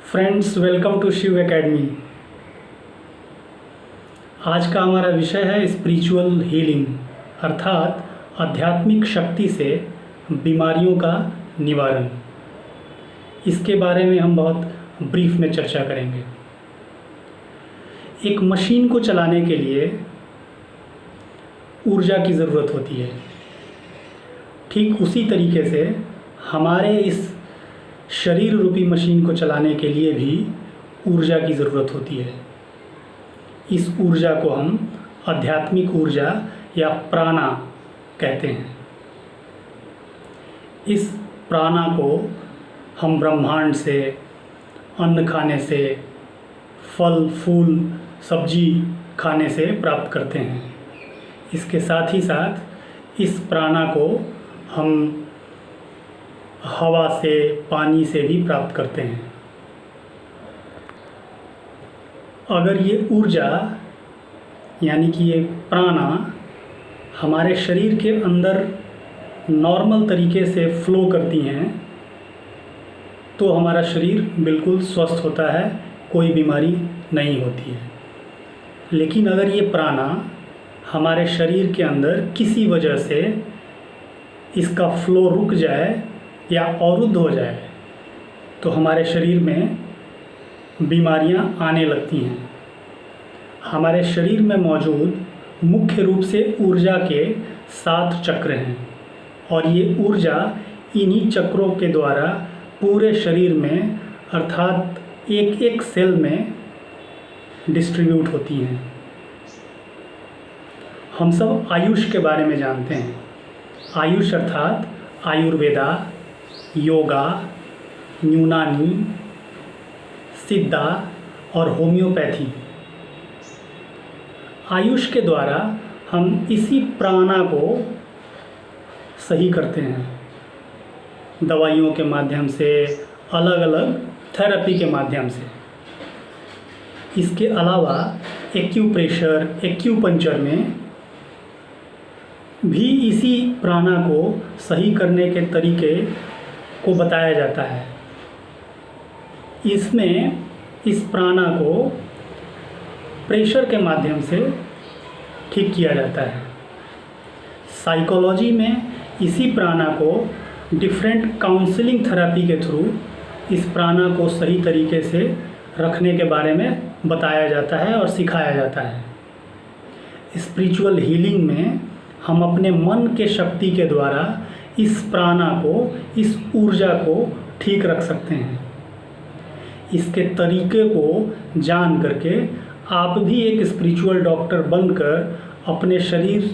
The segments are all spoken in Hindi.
Friends, welcome to Shiv academy. आज का हमारा विषय है स्पिरिचुअल हीलिंग, अर्थात आध्यात्मिक शक्ति से बीमारियों का निवारण। इसके बारे में हम बहुत ब्रीफ में चर्चा करेंगे। एक मशीन को चलाने के लिए ऊर्जा की ज़रूरत होती है। ठीक उसी तरीके से हमारे इस शरीर रूपी मशीन को चलाने के लिए भी ऊर्जा की ज़रूरत होती है। इस ऊर्जा को हम आध्यात्मिक ऊर्जा या प्राणा कहते हैं। इस प्राणा को हम ब्रह्मांड से, अन्न खाने से, फल फूल सब्जी खाने से प्राप्त करते हैं। इसके साथ ही साथ इस प्राणा को हम हवा से, पानी से भी प्राप्त करते हैं। अगर ये ऊर्जा यानी कि ये प्राणा हमारे शरीर के अंदर नॉर्मल तरीके से फ्लो करती हैं तो हमारा शरीर बिल्कुल स्वस्थ होता है, कोई बीमारी नहीं होती है। लेकिन अगर ये प्राणा हमारे शरीर के अंदर किसी वजह से इसका फ्लो रुक जाए या अवरुद्ध हो जाए तो हमारे शरीर में बीमारियां आने लगती हैं। हमारे शरीर में मौजूद मुख्य रूप से ऊर्जा के 7 चक्र हैं और ये ऊर्जा इन्हीं चक्रों के द्वारा पूरे शरीर में अर्थात एक एक सेल में डिस्ट्रीब्यूट होती हैं। हम सब आयुष के बारे में जानते हैं। आयुष अर्थात आयुर्वेदा, योगा, यूनानी, सिद्धा और होम्योपैथी। आयुष के द्वारा हम इसी प्राणा को सही करते हैं, दवाइयों के माध्यम से, अलग अलग थेरेपी के माध्यम से। इसके अलावा एक्यूप्रेशर, एक्यूपंक्चर में भी इसी प्राणा को सही करने के तरीके को बताया जाता है। इसमें इस प्राणा को प्रेशर के माध्यम से ठीक किया जाता है। साइकोलॉजी में इसी प्राणा को डिफरेंट काउंसलिंग थेरेपी के थ्रू इस प्राणा को सही तरीके से रखने के बारे में बताया जाता है और सिखाया जाता है। स्पिरिचुअल हीलिंग में हम अपने मन के शक्ति के द्वारा इस प्राणा को, इस ऊर्जा को ठीक रख सकते हैं। इसके तरीके को जान करके आप भी एक स्पिरिचुअल डॉक्टर बनकर अपने शरीर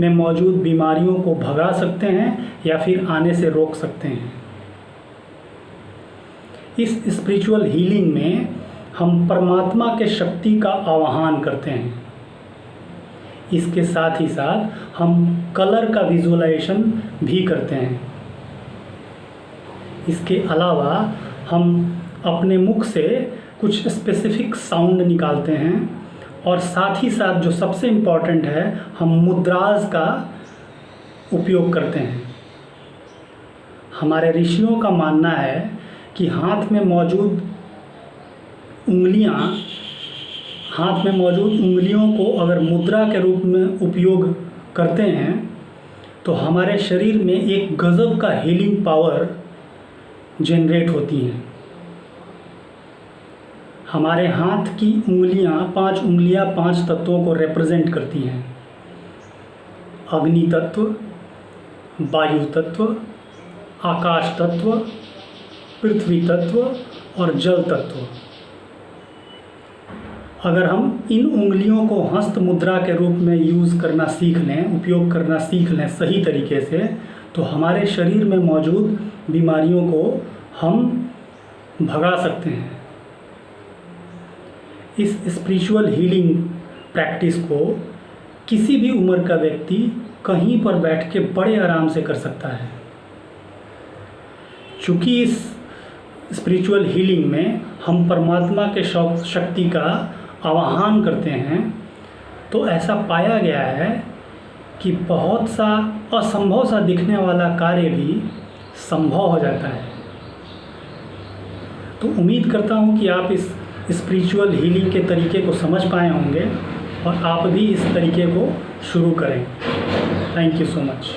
में मौजूद बीमारियों को भगा सकते हैं या फिर आने से रोक सकते हैं। इस स्पिरिचुअल हीलिंग में हम परमात्मा के शक्ति का आवाहन करते हैं। इसके साथ ही साथ हम कलर का विजुअलाइजेशन भी करते हैं। इसके अलावा हम अपने मुख से कुछ स्पेसिफिक साउंड निकालते हैं और साथ ही साथ जो सबसे इम्पॉर्टेंट है, हम मुद्राज का उपयोग करते हैं। हमारे ऋषियों का मानना है कि हाथ में मौजूद उंगलियों को अगर मुद्रा के रूप में उपयोग करते हैं तो हमारे शरीर में एक गजब का हीलिंग पावर जनरेट होती हैं। हमारे हाथ की उंगलियां, 5 उंगलियां 5 तत्वों को रिप्रेजेंट करती हैं। अग्नि तत्व, वायु तत्व, आकाश तत्व, पृथ्वी तत्व और जल तत्व। अगर हम इन उंगलियों को हस्त मुद्रा के रूप में यूज़ करना सीख लें, उपयोग करना सीख लें सही तरीके से, तो हमारे शरीर में मौजूद बीमारियों को हम भगा सकते हैं। इस स्पिरिचुअल हीलिंग प्रैक्टिस को किसी भी उम्र का व्यक्ति कहीं पर बैठ के बड़े आराम से कर सकता है। चूँकि इस स्पिरिचुअल हीलिंग में हम परमात्मा के शक्ति का आवाहन करते हैं तो ऐसा पाया गया है कि बहुत सा असंभव सा दिखने वाला कार्य भी संभव हो जाता है। तो उम्मीद करता हूँ कि आप इस स्पिरिचुअल हीलिंग के तरीके को समझ पाए होंगे और आप भी इस तरीके को शुरू करें। Thank you so much.